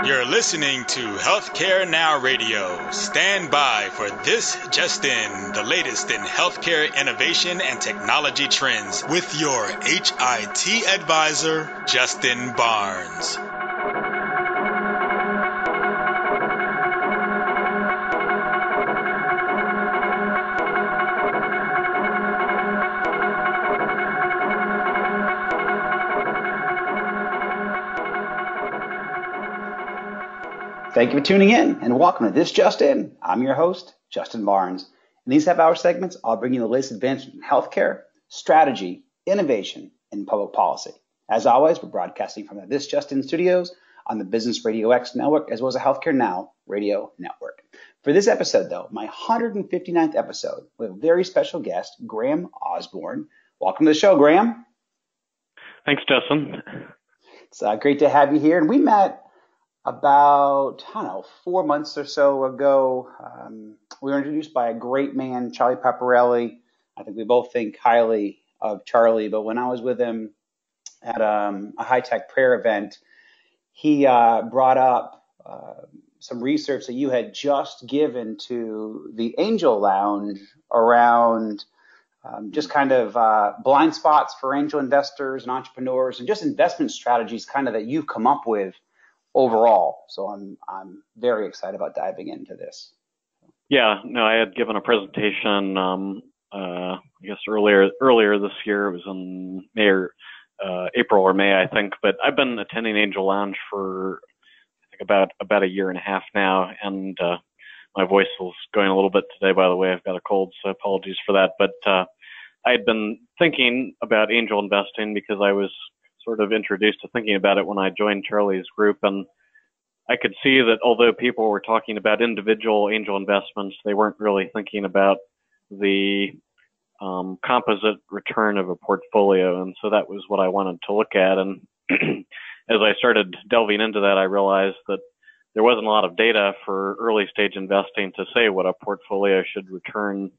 You're listening to Healthcare Now Radio. Stand by for This Just In, the latest in healthcare innovation and technology trends with your HIT advisor, Justin Barnes. Thank you for tuning in and welcome to This Just In. I'm your host, Justin Barnes. In these half-hour segments, I'll bring you the latest advancements in healthcare, strategy, innovation, and public policy. As always, we're broadcasting from the This Just In studios on the Business Radio X network, as well as the Healthcare Now radio network. For this episode, though, my 159th episode, with a very special guest, Graham Osborn. Welcome to the show, Graham. Thanks, Justin. It's great to have you here. And we met about, 4 months or so ago. We were introduced by a great man, Charlie Paparelli. I think we both think highly of Charlie, but when I was with him at a high-tech prayer event, he brought up some research that you had just given to the Angel Lounge around just kind of blind spots for angel investors and entrepreneurs and just investment strategies kind of that you've come up with overall. So I'm very excited about diving into this. Yeah, no, I had given a presentation, I guess earlier this year. It was in May or April or May, I think. But I've been attending Angel Lounge for I think about a year and a half now, and my voice is going a little bit today. By the way, I've got a cold, so apologies for that. But I had been thinking about angel investing because I was sort of introduced to thinking about it when I joined Charlie's group, and I could see that although people were talking about individual angel investments, they weren't really thinking about the composite return of a portfolio, and so that was what I wanted to look at. And as I started delving into that, I realized that there wasn't a lot of data for early stage investing to say what a portfolio should return,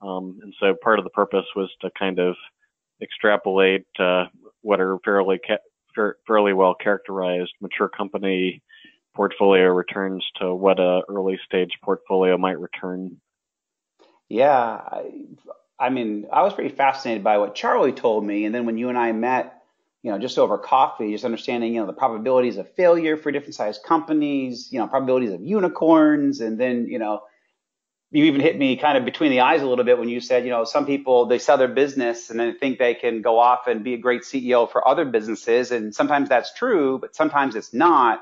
and so part of the purpose was to kind of extrapolate what are fairly well characterized mature company portfolio returns to what a early stage portfolio might return. Yeah, I mean, I was pretty fascinated by what Charlie told me, and then when you and I met, just over coffee, just understanding, the probabilities of failure for different sized companies, probabilities of unicorns, and then, you even hit me kind of between the eyes a little bit when you said, some people, they sell their business and then think they can go off and be a great CEO for other businesses. And sometimes that's true, but sometimes it's not.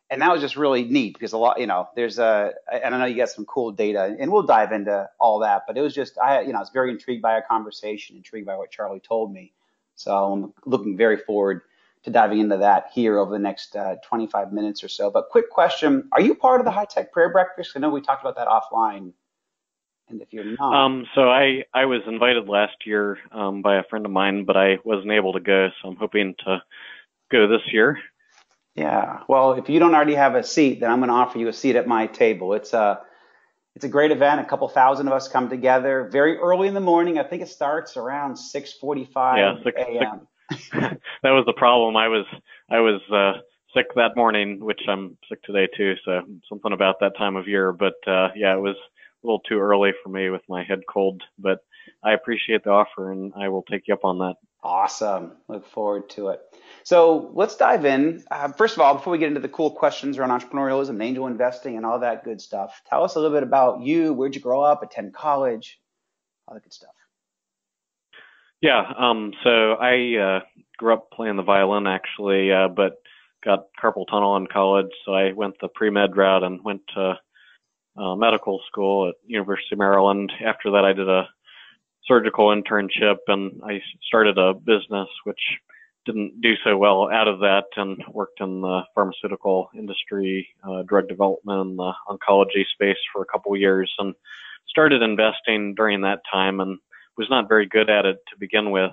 And that was just really neat because a lot, and I know you got some cool data and we'll dive into all that, but it was just, I was very intrigued by our conversation, intrigued by what Charlie told me. So I'm looking very forward to diving into that here over the next 25 minutes or so. But quick question, are you part of the High Tech Prayer Breakfast? I know we talked about that offline. And if you're not, so I was invited last year by a friend of mine, but I wasn't able to go, so I'm hoping to go this year. Yeah, well, if you don't already have a seat, then I'm going to offer you a seat at my table. It's a great event. A couple thousand of us come together very early in the morning. I think it starts around 6:45 a.m. That was the problem. I was sick that morning, which I'm sick today too. So something about that time of year, but it was a little too early for me with my head cold, but I appreciate the offer and I will take you up on that. Awesome. Look forward to it. So let's dive in. First of all, before we get into the cool questions around entrepreneurialism and angel investing and all that good stuff, tell us a little bit about you. Where'd you grow up, attend college, all that good stuff? Yeah. So I grew up playing the violin actually, but got carpal tunnel in college. So I went the pre-med route and went to medical school at University of Maryland. After that, I did a surgical internship and I started a business which didn't do so well out of that and worked in the pharmaceutical industry, drug development and the oncology space for a couple of years and started investing during that time and was not very good at it to begin with.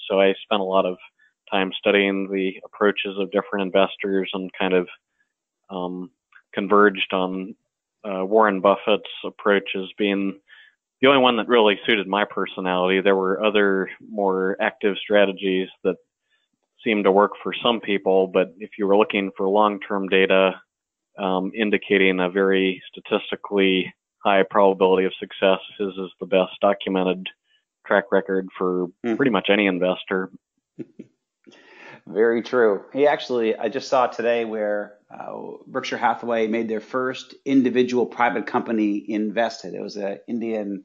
So I spent a lot of time studying the approaches of different investors and kind of converged on Warren Buffett's approach as being the only one that really suited my personality. There were other more active strategies that seemed to work for some people, but if you were looking for long-term data indicating a very statistically high probability of success. His is the best documented track record for pretty much any investor. Very true. I just saw today where Berkshire Hathaway made their first individual private company invested. It was an Indian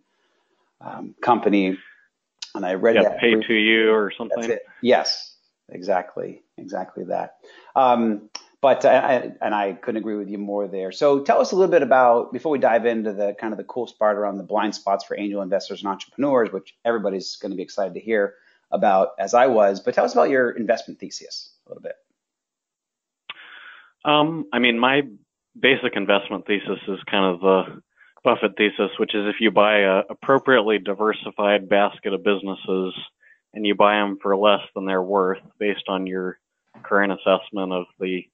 company, and I read that. Pay to you or something. That's it. Yes, exactly that. I couldn't agree with you more there. So tell us a little bit about, before we dive into the kind of the cool part around the blind spots for angel investors and entrepreneurs, which everybody's going to be excited to hear about, as I was, but tell us about your investment thesis a little bit. My basic investment thesis is kind of the Buffett thesis, which is if you buy a appropriately diversified basket of businesses and you buy them for less than they're worth based on your current assessment of the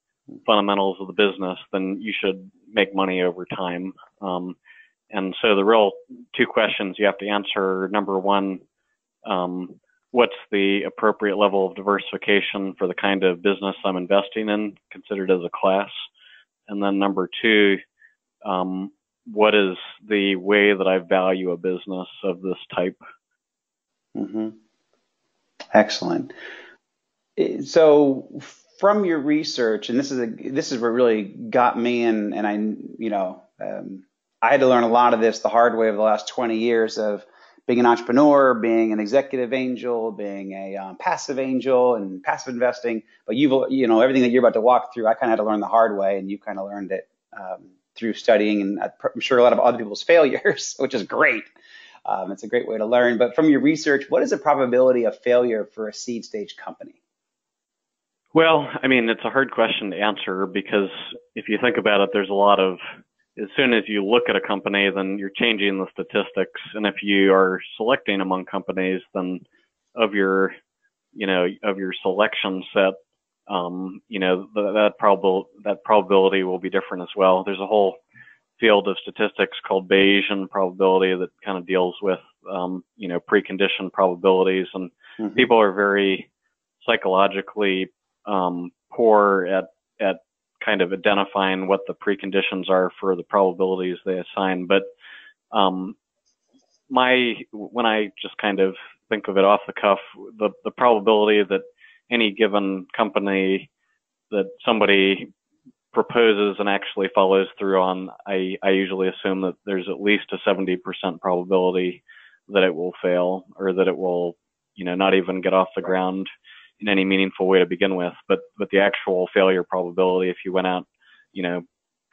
fundamentals of the business, then you should make money over time. And so the real two questions you have to answer: number one, what's the appropriate level of diversification for the kind of business I'm investing in, considered as a class? And then number two, what is the way that I value a business of this type? Mm-hmm. Excellent. So from your research, and this is what really got me in, and I had to learn a lot of this the hard way over the last 20 years of being an entrepreneur, being an executive angel, being a passive angel and passive investing. But everything that you're about to walk through, I kind of had to learn the hard way, and you kind of learned it through studying, and I'm sure a lot of other people's failures, which is great. It's a great way to learn. But from your research, what is the probability of failure for a seed stage company? Well, it's a hard question to answer, because if you think about it, there's a lot of, as soon as you look at a company, then you're changing the statistics. And if you are selecting among companies, then of your selection set, that probability will be different as well. There's a whole field of statistics called Bayesian probability that kind of deals with, preconditioned probabilities. And people are very psychologically poor at kind of identifying what the preconditions are for the probabilities they assign. But when I just kind of think of it off the cuff, the probability that any given company that somebody proposes and actually follows through on, I usually assume that there's at least a 70% probability that it will fail, or that it will, not even get off the ground in any meaningful way to begin with. But the actual failure probability, if you went out,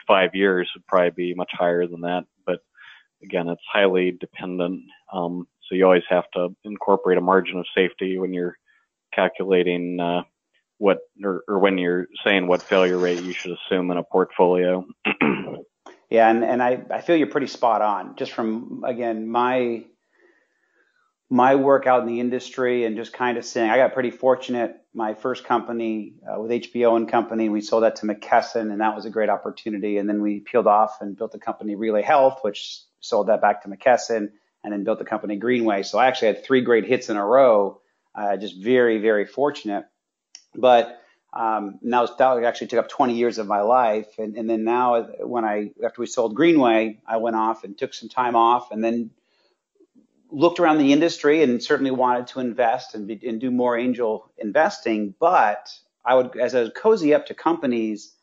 5 years, would probably be much higher than that. But again, it's highly dependent. So you always have to incorporate a margin of safety when you're calculating when you're saying what failure rate you should assume in a portfolio. Yeah, and I feel you're pretty spot on. Just from, again, my work out in the industry, and just kind of saying, I got pretty fortunate. My first company with HBO and Company, we sold that to McKesson, and that was a great opportunity. And then we peeled off and built the company Relay Health, which sold that back to McKesson, and then built the company Greenway. So I actually had 3 great hits in a row. Just very, very fortunate. But that actually took up 20 years of my life. And then now, after we sold Greenway, I went off and took some time off, and then looked around the industry and certainly wanted to invest and do more angel investing. But as I would cozy up to companies,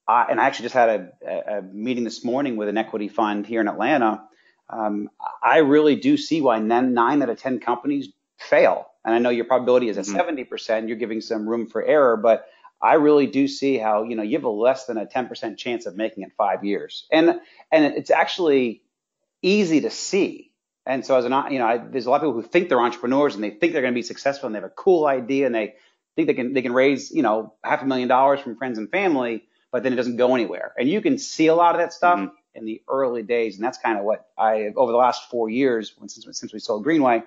and I actually just had a meeting this morning with an equity fund here in Atlanta. I really do see why 9 out of 10 companies fail. And I know your probability is at 70%. You're giving some room for error, but I really do see how, you have a less than a 10% chance of making it 5 years. And it's actually easy to see. And so there's a lot of people who think they're entrepreneurs, and they think they're going to be successful, and they have a cool idea, and they think they can raise, $500,000 from friends and family, but then it doesn't go anywhere. And you can see a lot of that stuff in the early days. And that's kind of what over the last 4 years, since we sold Greenway,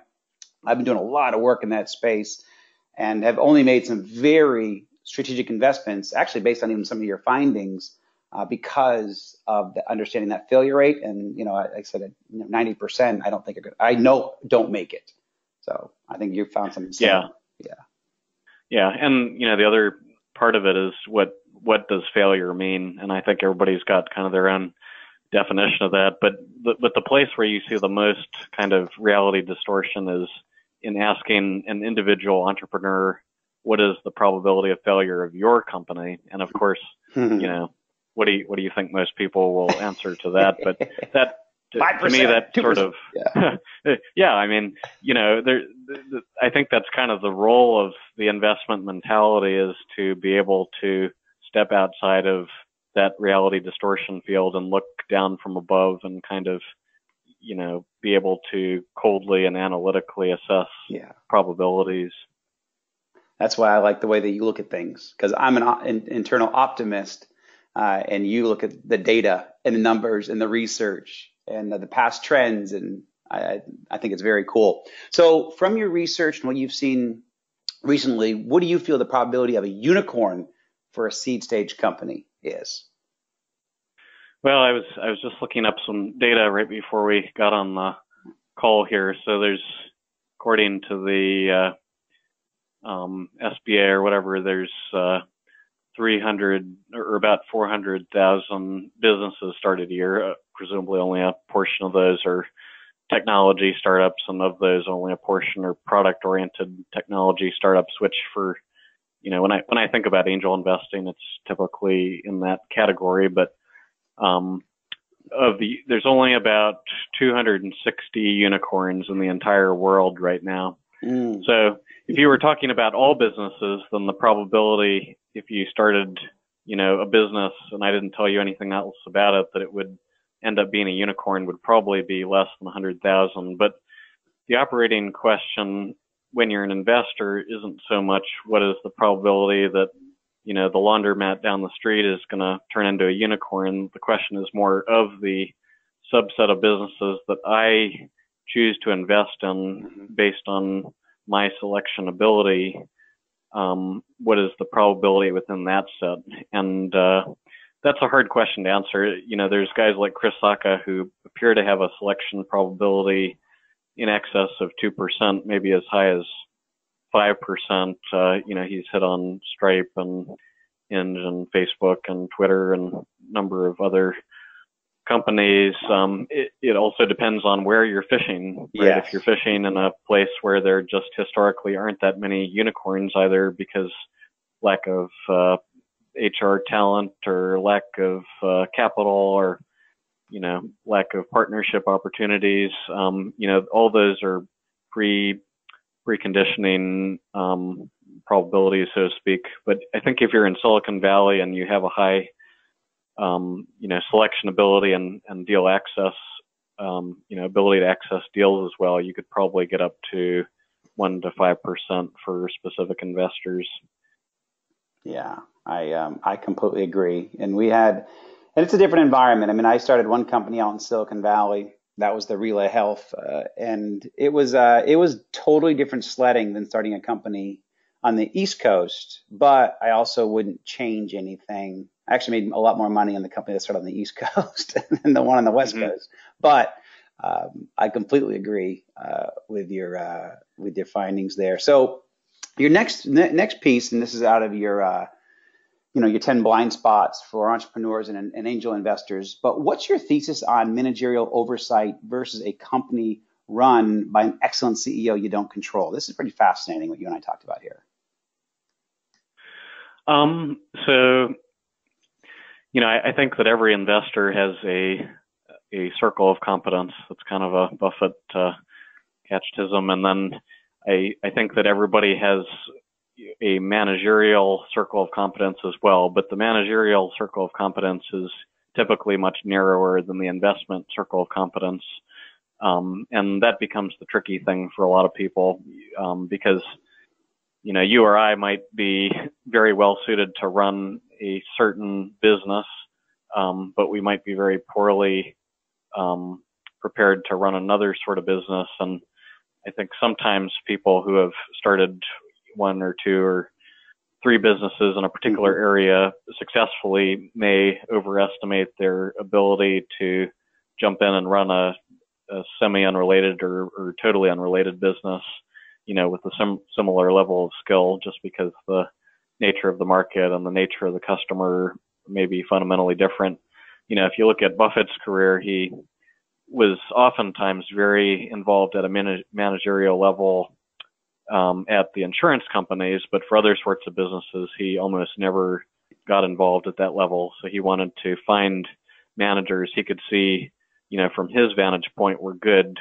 I've been doing a lot of work in that space, and have only made some very strategic investments, actually based on even some of your findings, because of understanding that failure rate. And, like I said, 90%, I know don't make it. So I think you found something similar. Yeah. And, the other part of it is what what does failure mean? And I think everybody's got kind of their own definition of that. But the place where you see the most kind of reality distortion is in asking an individual entrepreneur, what is the probability of failure of your company? And of course, what do you think most people will answer to that? But that, to me, that 2%. Sort of, yeah, I mean, I think that's kind of the role of the investment mentality, is to be able to step outside of that reality distortion field and look down from above and kind of, be able to coldly and analytically assess probabilities. That's why I like the way that you look at things, because I'm an internal optimist, and you look at the data and the numbers and the research and the past trends, and I think it's very cool. So from your research and what you've seen recently, what do you feel the probability of a unicorn for a seed stage company is? Well, I was just looking up some data right before we got on the call here. So there's, according to the SBA or whatever, there's 300 or about 400,000 businesses started a year. Presumably only a portion of those are technology startups, and of those only a portion are product-oriented technology startups, which for, when I think about angel investing, it's typically in that category. But there's only about 260 unicorns in the entire world right now. So if you were talking about all businesses, then the probability, if you started, a business and I didn't tell you anything else about it, that it would end up being a unicorn would probably be less than 100,000. But the operating question when you're an investor isn't so much what is the probability that, the laundromat down the street is going to turn into a unicorn. The question is more of the subset of businesses that I choose to invest in based on my selection ability. What is the probability within that set? And that's a hard question to answer. There's guys like Chris Sacca who appear to have a selection probability in excess of 2%, maybe as high as 5%. He's hit on Stripe and Hinge and Facebook and Twitter and a number of other companies. It also depends on where you're fishing, right? Yes. If you're fishing in a place where there just historically aren't that many unicorns, either because lack of HR talent or lack of capital or, lack of partnership opportunities, all those are preconditioning probabilities, so to speak. But I think if you're in Silicon Valley and you have a high selection ability and deal access, ability to access deals as well, you could probably get up to 1 to 5% for specific investors. Yeah, I completely agree. And it's a different environment. I mean, I started one company out in Silicon Valley. That was the Relay Health, and it was totally different sledding than starting a company on the East Coast. But I also wouldn't change anything. I actually made a lot more money in the company that started on the East Coast than the one on the West Coast. But I completely agree with your findings there. So your next piece, and this is out of your your 10 blind spots for entrepreneurs and angel investors. But what's your thesis on managerial oversight versus a company run by an excellent CEO you don't control? This is pretty fascinating what you and I talked about here. I think that every investor has a circle of competence. That's kind of a Buffett catechism. And then I think that everybody has a managerial circle of competence as well, but the managerial circle of competence is typically much narrower than the investment circle of competence. And that becomes the tricky thing for a lot of people, because, you or I might be very well suited to run a certain business, but we might be very poorly prepared to run another sort of business. And I think sometimes people who have started 1 or 2 or 3 businesses in a particular area successfully may overestimate their ability to jump in and run a semi-unrelated or totally unrelated business, with a similar level of skill, just because the nature of the market and the nature of the customer may be fundamentally different. If you look at Buffett's career, he was oftentimes very involved at a managerial level at the insurance companies, but for other sorts of businesses, he almost never got involved at that level. So he wanted to find managers he could see, from his vantage point were good,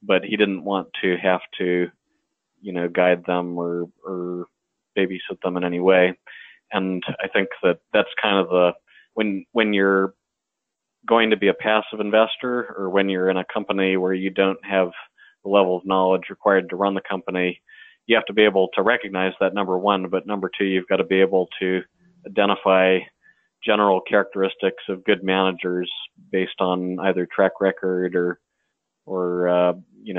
but he didn't want to have to, guide them or babysit them in any way. And I think that's kind of when you're going to be a passive investor, or when you're in a company where you don't have the level of knowledge required to run the company, you have to be able to recognize that, number one, but number two, you've got to be able to identify general characteristics of good managers based on either track record or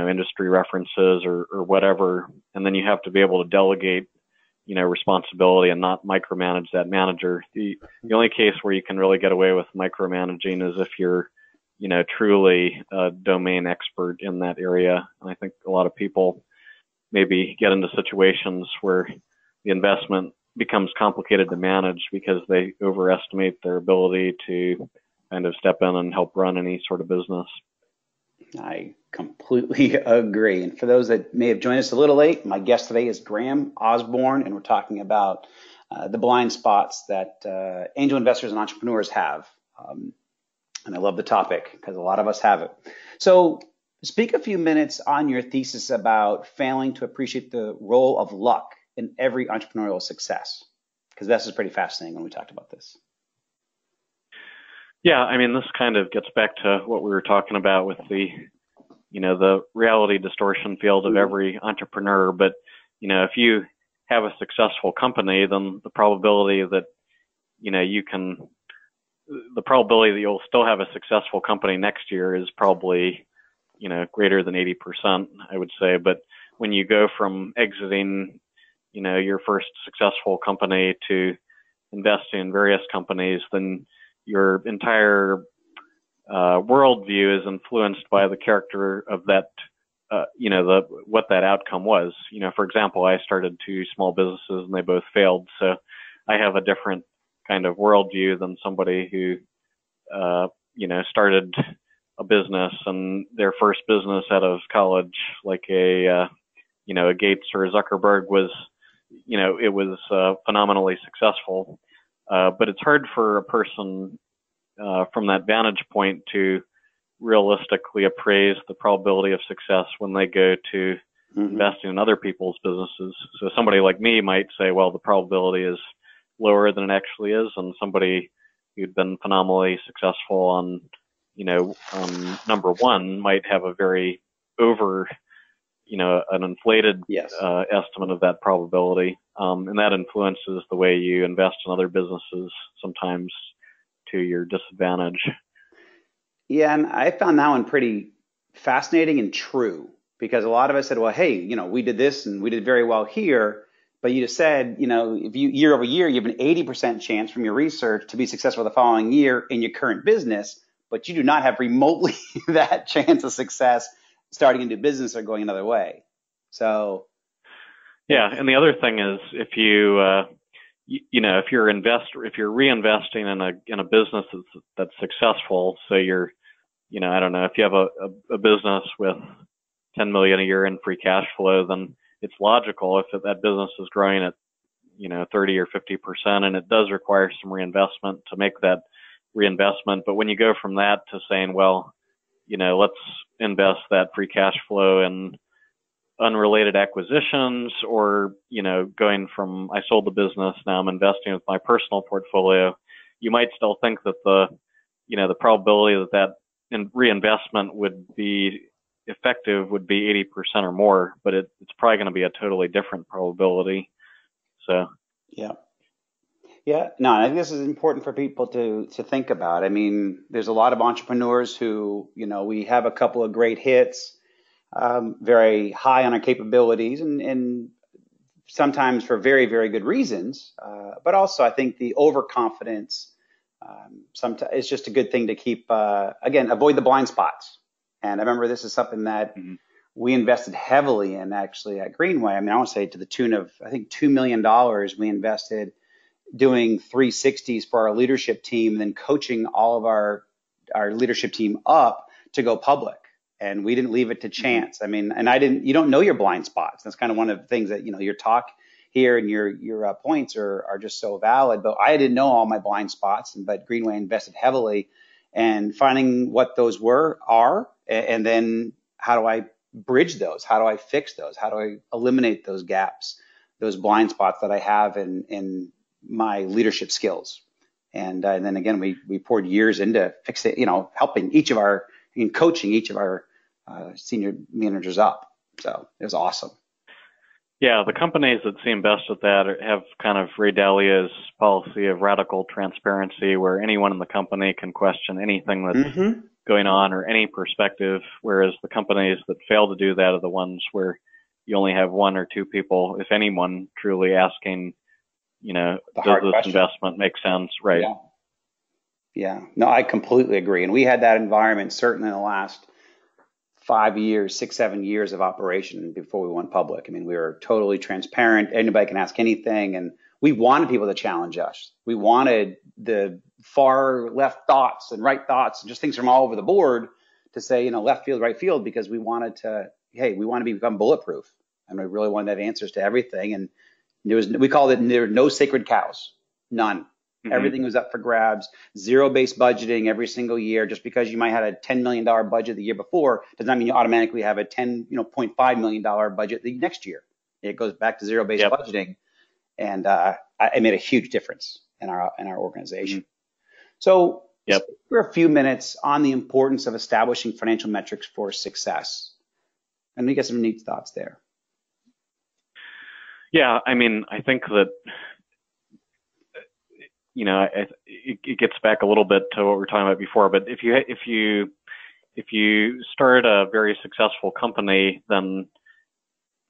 industry references or whatever. And then you have to be able to delegate, responsibility and not micromanage that manager. The only case where you can really get away with micromanaging is if you're, truly a domain expert in that area. And I think a lot of people maybe get into situations where the investment becomes complicated to manage because they overestimate their ability to kind of step in and help run any sort of business. I completely agree. And for those that may have joined us a little late, my guest today is Graham Osborn, and we're talking about the blind spots that angel investors and entrepreneurs have. And I love the topic because a lot of us have it. So speak a few minutes on your thesis about failing to appreciate the role of luck in every entrepreneurial success, because this is pretty fascinating when we talked about this. Yeah, I mean, this kind of gets back to what we were talking about with the reality distortion field of every entrepreneur. But, if you have a successful company, then the probability that, the probability that you'll still have a successful company next year is probably, greater than 80%, I would say. But when you go from exiting, your first successful company to investing in various companies, then your entire worldview is influenced by the character of that, what that outcome was. For example, I started 2 small businesses and they both failed. So I have a different kind of worldview than somebody who, started a business and their first business out of college, like a Gates or a Zuckerberg was, it was phenomenally successful. But it's hard for a person from that vantage point to realistically appraise the probability of success when they go to investing in other people's businesses. So somebody like me might say, well, the probability is lower than it actually is, and somebody who'd been phenomenally successful on, number one might have a very an inflated estimate of that probability. And that influences the way you invest in other businesses sometimes to your disadvantage. Yeah, and I found that one pretty fascinating and true, because a lot of us said, well, hey, we did this and we did very well here. But you just said, if you year over year, you have an 80% chance from your research to be successful the following year in your current business, but you do not have remotely that chance of success starting a new business or going another way. So, yeah, and the other thing is, if you, if you're reinvesting in a business that's successful, so you're, I don't know, if you have a business with 10 million a year in free cash flow, then it's logical if that business is growing at, 30 or 50%, and it does require some reinvestment to make that reinvestment. But when you go from that to saying, well, let's invest that free cash flow in unrelated acquisitions, or, going from, I sold the business, now I'm investing with my personal portfolio, you might still think that the probability that reinvestment would be effective would be 80% or more, but it's probably going to be a totally different probability. So, yeah. No, I think this is important for people to think about. I mean, there's a lot of entrepreneurs who, we have a couple of great hits, very high on our capabilities, and sometimes for very, very good reasons. But also, I think the overconfidence, sometimes it's just a good thing to keep, again, avoid the blind spots. And I remember this is something that we invested heavily in, actually, at Greenway. I mean, I want to say to the tune of, I think, $2 million we invested doing 360s for our leadership team, and then coaching all of our leadership team up to go public. And we didn't leave it to chance. I mean, and you don't know your blind spots. That's kind of one of the things that, your talk here and your points are just so valid. But I didn't know all my blind spots, but Greenway invested heavily and finding what those are, and then how do I bridge those? How do I fix those? How do I eliminate those gaps, those blind spots that I have in my leadership skills? And then again, we poured years into fixing, helping coaching each of our senior managers up. So it was awesome. Yeah, the companies that seem best at that have kind of Ray Dalio's policy of radical transparency, where anyone in the company can question anything that's going on or any perspective, whereas the companies that fail to do that are the ones where you only have one or two people, if anyone, truly asking, does this investment make sense? Right. Yeah. No, I completely agree. And we had that environment certainly in the last 5 years, 6, 7 years of operation before we went public. I mean, we were totally transparent. Anybody can ask anything. And we wanted people to challenge us. We wanted the far left thoughts and right thoughts and just things from all over the board to say, left field, right field, because we wanted to, we want to become bulletproof. And we really wanted to have answers to everything. And we called it, there were no sacred cows, none. Everything was up for grabs, zero-based budgeting every single year. Just because you might have a $10 million budget the year before does not mean you automatically have a $0.5 million budget the next year. It goes back to zero-based budgeting, and it made a huge difference in our organization. So for a few minutes on the importance of establishing financial metrics for success, and we get some neat thoughts there. Yeah, I mean, I think that it gets back a little bit to what we were talking about before. But if you start a very successful company, then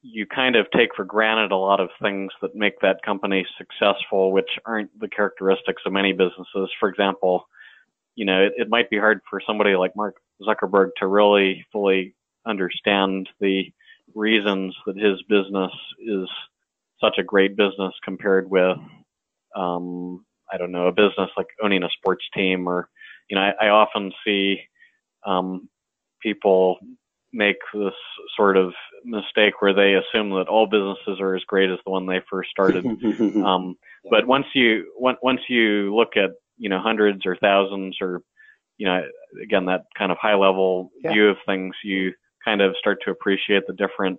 you kind of take for granted a lot of things that make that company successful, which aren't the characteristics of many businesses. For example, it might be hard for somebody like Mark Zuckerberg to really fully understand the reasons that his business is such a great business compared with, I don't know, a business like owning a sports team, or, I often see people make this sort of mistake where they assume that all businesses are as great as the one they first started. But once you look at, hundreds or thousands or, again, that kind of high level view of things, you kind of start to appreciate the different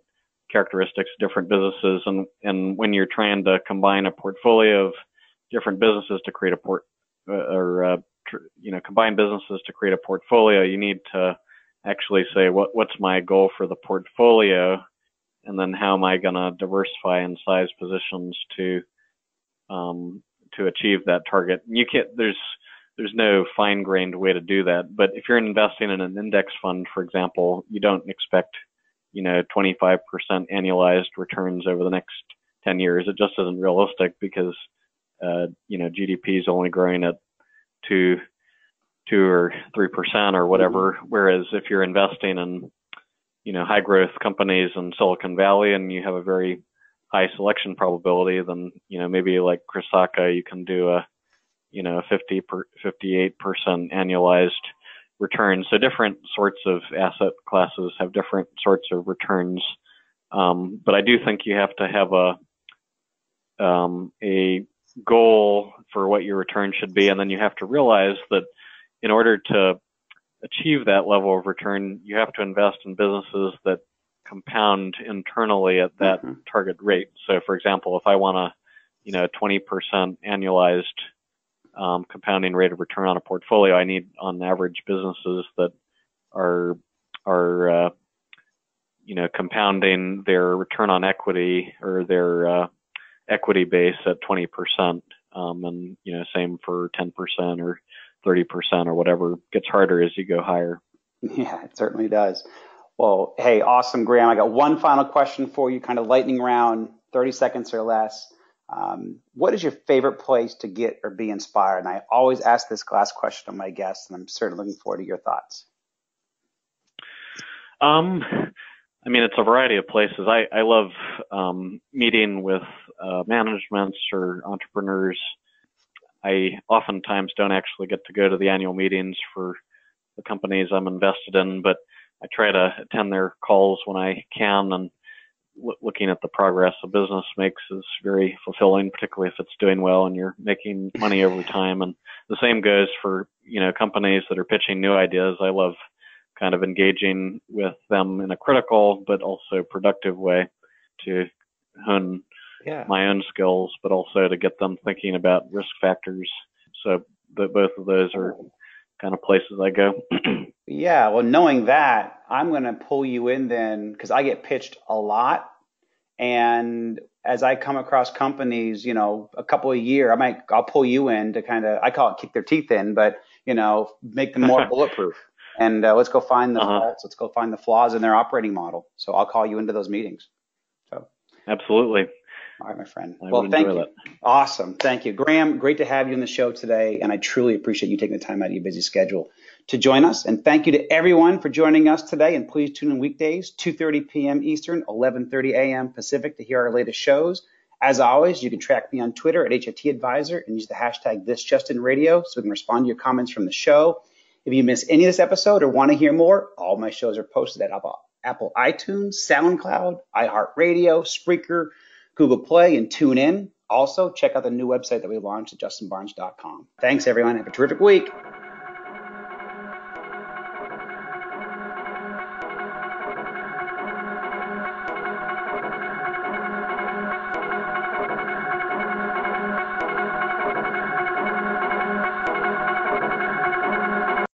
characteristics of different businesses. And when you're trying to combine a portfolio of different businesses to create combine businesses to create a portfolio, you need to actually say, what's my goal for the portfolio? And then how am I going to diversify and size positions to achieve that target? And there's no fine-grained way to do that. But if you're investing in an index fund, for example, you don't expect, 25% annualized returns over the next 10 years. It just isn't realistic because GDP is only growing at 2 or 3% or whatever. Whereas if you're investing in, high growth companies in Silicon Valley and you have a very high selection probability, then, maybe like Chris Sacca, you can do a, 58% annualized return. So different sorts of asset classes have different sorts of returns. But I do think you have to have a goal for what your return should be. And then you have to realize that in order to achieve that level of return, you have to invest in businesses that compound internally at that target rate. So for example, if I want a, 20% annualized compounding rate of return on a portfolio, I need on average businesses that are compounding their return on equity or their equity base at 20%, and same for 10% or 30% or whatever. It gets harder as you go higher. Yeah, it certainly does. Well, hey, awesome, Graham. I got one final question for you, kind of lightning round, 30 seconds or less. What is your favorite place to get or be inspired? And I always ask this last question of my guests, and I'm certainly looking forward to your thoughts. I mean, it's a variety of places. I love meeting with managements or entrepreneurs I oftentimes don't actually get to go to the annual meetings for the companies I'm invested in, but I try to attend their calls when I can, and looking at the progress a business makes is very fulfilling, particularly if it's doing well and you're making money over time. And the same goes for, companies that are pitching new ideas. I love kind of engaging with them in a critical but also productive way to hone my own skills, but also to get them thinking about risk factors. So both of those are kind of places I go. Yeah, well, knowing that, I'm going to pull you in then because I get pitched a lot. And as I come across companies, a couple a year, I'll pull you in to kind of, I call it kick their teeth in, but, make them more bulletproof. And let's go find the faults. Let's go find the flaws in their operating model. So I'll call you into those meetings. So absolutely. All right, my friend. Well, thank you. That. Awesome. Thank you. Graham, great to have you on the show today. And I truly appreciate you taking the time out of your busy schedule to join us. And thank you to everyone for joining us today. And please tune in weekdays, 2:30 p.m. Eastern, 11:30 a.m. Pacific to hear our latest shows. As always, you can track me on Twitter at HIT Advisor and use the hashtag ThisJustinRadio so we can respond to your comments from the show. If you miss any of this episode or want to hear more, all my shows are posted at Apple iTunes, SoundCloud, iHeartRadio, Spreaker, Google Play, and TuneIn. Also, check out the new website that we launched at justinbarnes.com. Thanks, everyone. Have a terrific week.